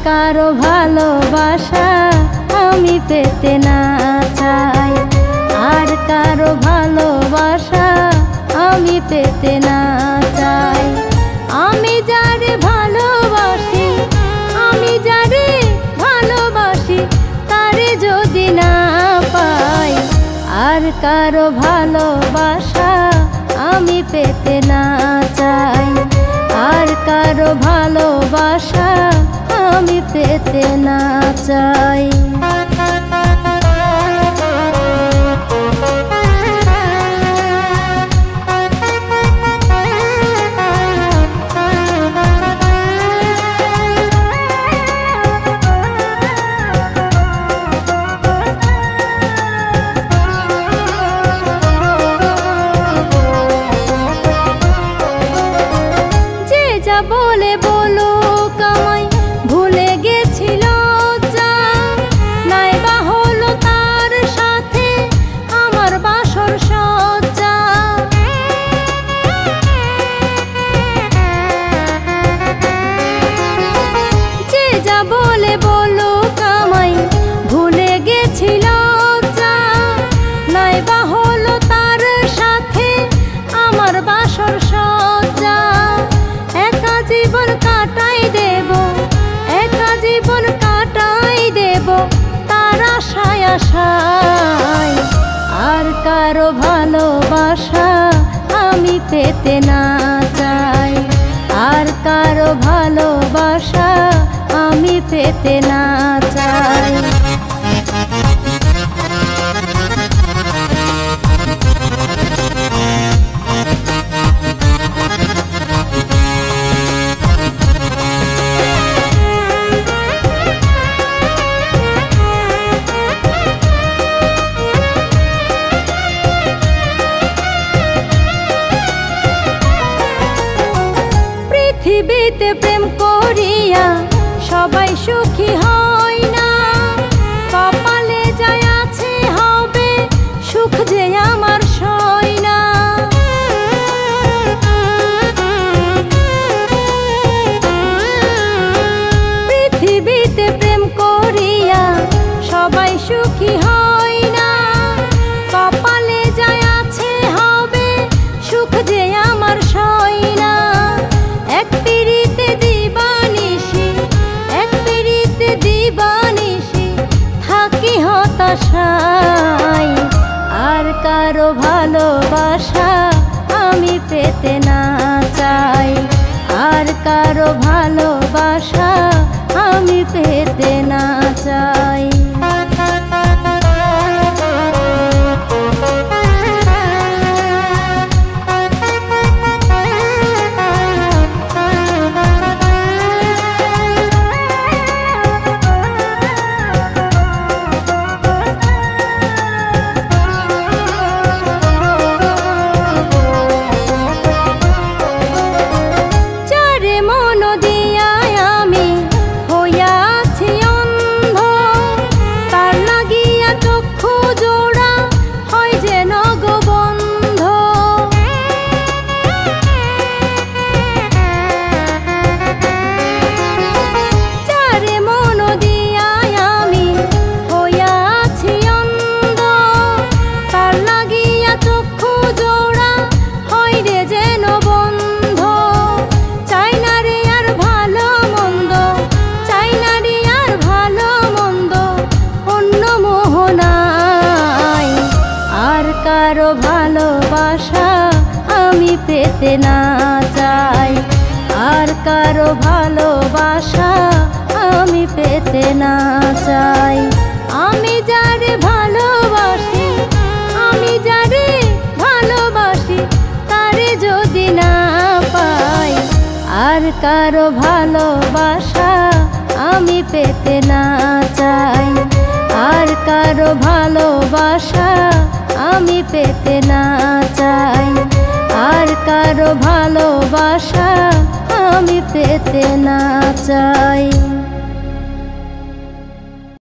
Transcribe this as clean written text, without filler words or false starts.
কারো ভালোবাসা আমি পেতে না চাই, আর কারো ভালোবাসা আমি পেতে না চাই। আমি যারে ভালোবাসি, আমি যারে ভালোবাসি, তারে যদি না পাই, আর কারো ভালোবাসা আমি পেতে না চাই, আর কারো ভালোবাসা আমি পেতে না চাই। বলে বলুক আমায় ভুলে গেছিল যা, নাইবা হলো তার সাথে আমার বাসর সজ্জা। যে যা বলে বলুক আমায় ভুলে গেছিল যা, নাইবা হলো তার সাথে আমার বাসর সজ্জা। একা জীবন কাটাই দেব, একা জীবন কাটাই দেব তার আশায় আশায়, আর কারো ভালোবাসা আমি পেতে না চাই, আর কারো ভালোবাসা আমি পেতে না চাই। পৃথিবীতে প্রেম করিয়া সবাই সুখী হয় না, কপালে যায় আছে হবে সুখ যে আমার সয় না। পৃথিবীতে প্রেম করিয়া সবাই সুখী হয় না, কপালে যায় আছে হবে সুখ যে আমার সয় না। এক পিরিতে দিবানিশি, এক পিরিতে দিবানিশি থাকি হতাশায়, আর কারো ভালোবাসা আমি পেতে না চাই, আর কারো ভালোবাসা আমি পেতে না চাই। কারো ভালোবাসা আমি পেতে না চাই, আর কারো ভালোবাসা আমি পেতে না চাই। আমি যারে ভালোবাসি, আমি যারে ভালোবাসি, তারে যদি না পাই, আর কারো ভালোবাসা আমি পেতে না চাই, আর কারো ভালোবাসা আমি পেতে না চাই, আর কারো ভালোবাসা আমি পেতে না চাই।